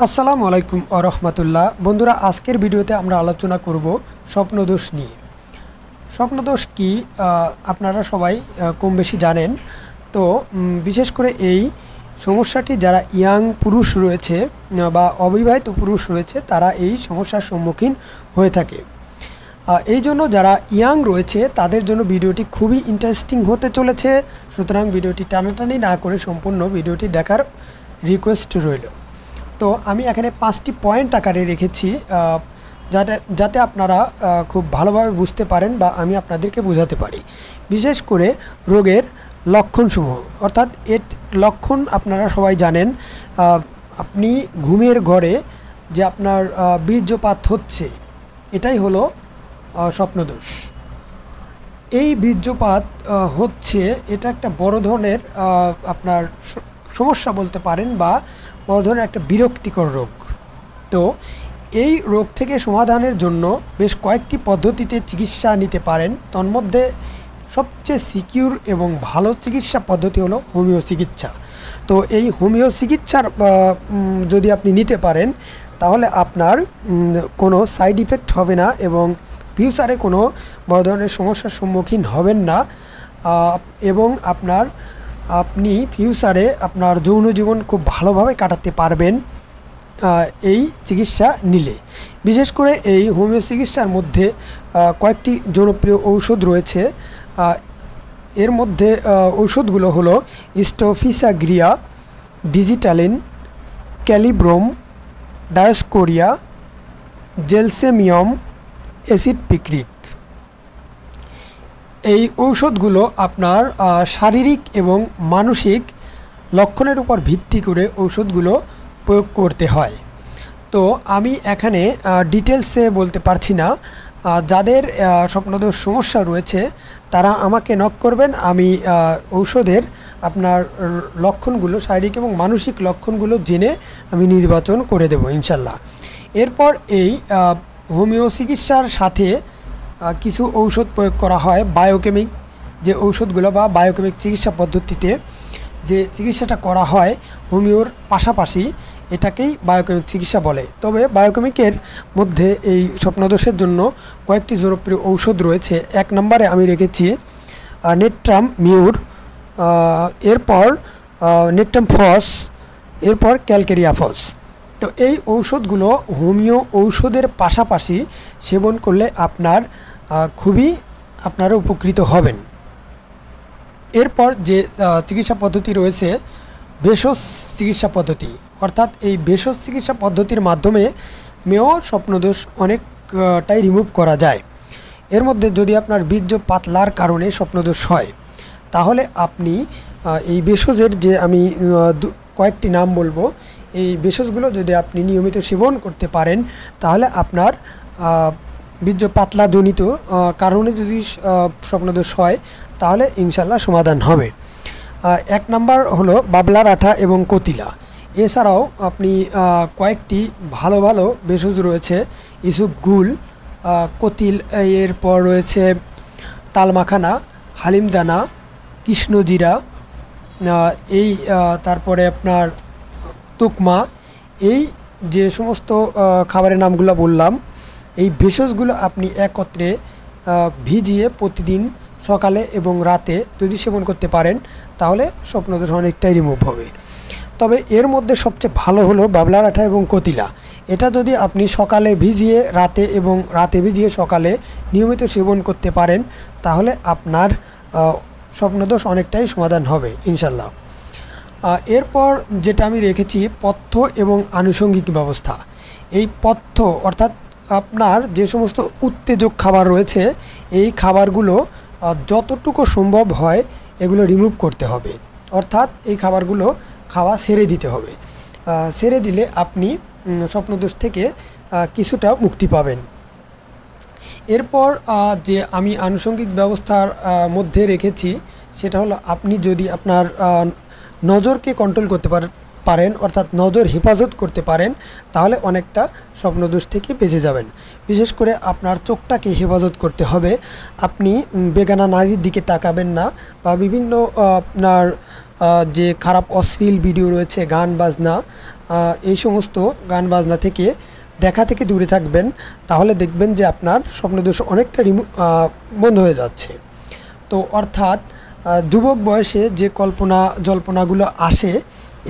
আসসালামু আলাইকুম ওয়া রাহমাতুল্লাহ। বন্ধুরা, আজকের ভিডিওতে আমরা আলোচনা করব স্বপ্নদোষ নিয়ে। স্বপ্নদোষ কি আপনারা সবাই কম বেশি জানেন। তো বিশেষ করে এই সমস্যাটি যারা ইয়াং পুরুষ রয়েছে বা অবিবাহিত পুরুষ রয়েছে তারা এই সমস্যার সম্মুখীন হয়ে থাকে। এই জন্য যারা ইয়াং রয়েছে তাদের জন্য ভিডিওটি খুবই ইন্টারেস্টিং হতে চলেছে। সুতরাং ভিডিওটি টানাটানি না করে সম্পূর্ণ ভিডিওটি দেখার রিকোয়েস্ট রইল। তো আমি এখানে 5টি পয়েন্ট আকারে রেখেছি যাতে আপনারা খুব ভালোভাবে বুঝতে পারেন বা আমি আপনাদেরকে বোঝাতে পারি। বিশেষ করে রোগের লক্ষণসমূহ, অর্থাৎ এর লক্ষণ আপনারা সবাই জানেন। আপনি ঘুমের ঘরে যে আপনার বীর্যপাত হচ্ছে, এটাই হলো স্বপ্নদোষ। এই বীর্যপাত হচ্ছে, এটা একটা বড় ধরনের আপনার সমস্যা বলতে পারেন বা বড় ধরনের একটা বিরক্তিকর রোগ। তো এই রোগ থেকে সমাধানের জন্য বেশ কয়েকটি পদ্ধতিতে চিকিৎসা নিতে পারেন। তন্মধ্যে সবচেয়ে সিকিউর এবং ভালো চিকিৎসা পদ্ধতি হলো হোমিও চিকিৎসা। তো এই হোমিও চিকিৎসার যদি আপনি নিতে পারেন তাহলে আপনার কোনো সাইড ইফেক্ট হবে না এবং ফিউচারে কোনো বড় ধরনের সমস্যার সম্মুখীন হবেন না এবং আপনি ফিউচারে আপনার যৌন জীবন খুব ভালোভাবে কাটাতে পারবেন এই চিকিৎসা নিলে। বিশেষ করে এই হোমিও চিকিৎসার মধ্যে কয়েকটি জনপ্রিয় ঔষধ রয়েছে। এর মধ্যে ঔষধগুলো হলো স্টোফিসাগ্রিয়া, ডিজিটালিন, ক্যালিব্রোম, ডায়োস্কোরিয়া, জেলসেমিয়ম, অ্যাসিড পিক্রিক। এই ঔষধগুলো আপনার শারীরিক এবং মানসিক লক্ষণের উপর ভিত্তি করে ঔষধগুলো প্রয়োগ করতে হয়। তো আমি এখানে ডিটেলসে বলতে পারছি না। যাদের স্বপ্নদোষ সমস্যা রয়েছে তারা আমাকে নক করবেন। আমি ঔষধের আপনার লক্ষণগুলো, শারীরিক এবং মানসিক লক্ষণগুলো জেনে আমি নির্বাচন করে দেব ইনশাল্লাহ। এরপর এই হোমিও চিকিৎসার সাথে কিছু ঔষধ প্রয়োগ করা হয়। বায়োকেমিক যে ঔষধগুলো বা বায়োকেমিক চিকিৎসা পদ্ধতিতে যে চিকিৎসাটা করা হয় হোমিওর পাশাপাশি, এটাকেই বায়োকেমিক চিকিৎসা বলে। তবে বায়োকেমিকের মধ্যে এই স্বপ্নদোষের জন্য কয়েকটি জনপ্রিয় ঔষধ রয়েছে। 1 নম্বরে আমি রেখেছি নেট্রাম মিউর, এরপর নেট্রাম ফস, এরপর ক্যালকেরিয়া ফস। তো এই ঔষধগুলো হোমিও ঔষধের পাশাপাশি সেবন করলে আপনারা উপকৃত হবেন। এরপর যে চিকিৎসা পদ্ধতি রয়েছে ভেষজ চিকিৎসা পদ্ধতি, অর্থাৎ এই ভেষজ চিকিৎসা পদ্ধতির মাধ্যমে স্বপ্নদোষ অনেকটাই রিমুভ করা যায়। এর মধ্যে যদি আপনার বীর্য পাতলার কারণে স্বপ্নদোষ হয় তাহলে আপনি এই ভেষজের যে আমি কয়েকটি নাম বলবো, এই ভেষজগুলো যদি আপনি নিয়মিত সেবন করতে পারেন তাহলে আপনার বীর্য পাতলাজনিত কারণে যদি স্বপ্নদোষ হয় তাহলে ইনশাল্লাহ সমাধান হবে। 1 নম্বর হলো বাবলার আঠা এবং কতিলা। এছাড়াও আপনি কয়েকটি ভালো ভালো ভেষজ রয়েছে, ইসুপগুল, কতিল, এরপর রয়েছে তালমাখানা, হালিমদানা, কৃষ্ণজিরা, তারপরে আপনার তুকমা। এই যে সমস্ত খাবারের নামগুলো বললাম, এই ভেষজগুলো আপনি একত্রে ভিজিয়ে প্রতিদিন সকালে এবং রাতে যদি সেবন করতে পারেন তাহলে স্বপ্নদোষ অনেকটাই রিমুভ হবে। তবে এর মধ্যে সবচেয়ে ভালো হলো বাবলার আঠা এবং কতিলা। এটা যদি আপনি সকালে ভিজিয়ে রাতে এবং রাতে ভিজিয়ে সকালে নিয়মিত সেবন করতে পারেন তাহলে আপনার স্বপ্নদোষ অনেকটাই সমাধান হবে ইনশাল্লাহ। এরপর যেটা আমি রেখেছি পথ্য এবং আনুষঙ্গিক ব্যবস্থা। এই পথ্য অর্থাৎ আপনার যে সমস্ত উত্তেজক খাবার রয়েছে এই খাবারগুলো যতটুকু সম্ভব হয় এগুলো রিমুভ করতে হবে, অর্থাৎ এই খাবারগুলো খাওয়া ছেড়ে দিতে হবে। ছেড়ে দিলে আপনি স্বপ্নদোষ থেকে কিছুটা মুক্তি পাবেন। এরপর যে আমি আনুষঙ্গিক ব্যবস্থার মধ্যে রেখেছি সেটা হলো আপনি যদি আপনার নজরকে কন্ট্রোল করতে পারেন, অর্থাৎ নজর হেফাজত করতে পারেন তাহলে অনেকটা স্বপ্নদোষ থেকে বেঁচে যাবেন। বিশেষ করে আপনার চোখটাকে হেফাজত করতে হবে। আপনি বেগানা নারীর দিকে তাকাবেন না বা বিভিন্ন আপনার যে খারাপ অশ্লীল ভিডিও রয়েছে, গান বাজনা, এই সমস্ত গান বাজনা থেকে দেখা থেকে দূরে থাকবেন, তাহলে দেখবেন যে আপনার স্বপ্নদোষ অনেকটা বন্ধ হয়ে যাচ্ছে। তো অর্থাৎ যুবক বয়সে যে কল্পনা জল্পনাগুলো আসে,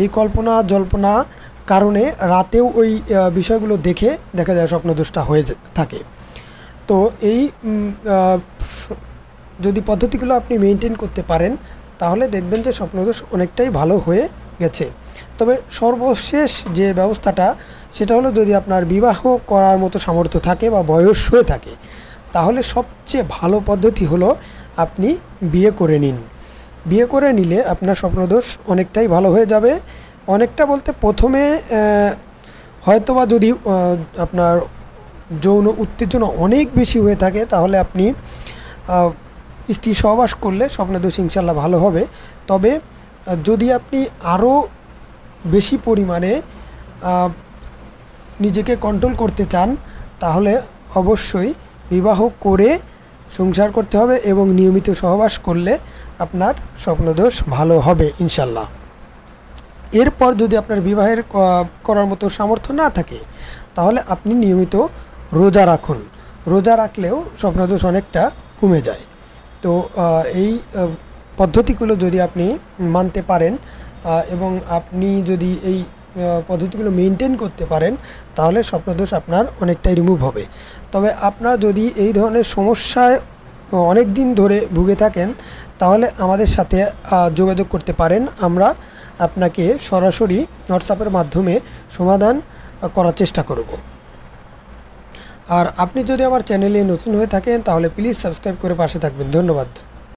এই কল্পনা জল্পনা কারণে রাতেও ওই বিষয়গুলো দেখে দেখা যায় স্বপ্নদোষটা হয়ে থাকে। তো এই যদি পদ্ধতিগুলো আপনি মেনটেন করতে পারেন, তাহলে দেখবেন যে স্বপ্নদোষ অনেকটাই ভালো হয়ে গেছে। তবে সর্বশেষ যে ব্যবস্থাটা, সেটা হলো যদি আপনার বিবাহ করার মতো সামর্থ্য থাকে বা বয়স হয়ে থাকে, তাহলে সবচেয়ে ভালো পদ্ধতি হলো আপনি বিয়ে করে নিন। বিয়ে করে নিলে আপনার স্বপ্নদোষ অনেকটাই ভালো হয়ে যাবে। অনেকটা বলতে প্রথমে হয়তোবা যদি আপনার যৌন উত্তেজনা অনেক বেশি হয়ে থাকে, তাহলে আপনি স্ত্রী সহবাস করলে স্বপ্নদোষ ইনশাল্লাহ ভালো হবে। তবে যদি আপনি আরও বেশি পরিমাণে নিজেকে কন্ট্রোল করতে চান, তাহলে অবশ্যই বিবাহ করে সংসার করতে হবে এবং নিয়মিত সহবাস করলে আপনার স্বপ্নদোষ ভালো হবে ইনশাল্লাহ। এরপর যদি আপনার বিবাহের করার মতো সামর্থ্য না থাকে, তাহলে আপনি নিয়মিত রোজা রাখুন। রোজা রাখলেও স্বপ্নদোষ অনেকটা কমে যায়। তো এই পদ্ধতিগুলো যদি আপনি মানতে পারেন এবং আপনি যদি এই পদ্ধতিগুলো মেনটেন করতে পারেন, তাহলে স্বপ্নদোষ আপনার অনেকটাই রিমুভ হবে। তবে আপনার যদি এই ধরনের সমস্যায় অনেক দিন ধরে ভুগে থাকেন, তাহলে আমাদের সাথে যোগাযোগ করতে পারেন। আমরা আপনাকে সরাসরি হোয়াটসঅ্যাপের মাধ্যমে সমাধান করার চেষ্টা করব। আর আপনি যদি আমার চ্যানেলে নতুন হয়ে থাকেন, তাহলে প্লিজ সাবস্ক্রাইব করে পাশে থাকবেন। ধন্যবাদ।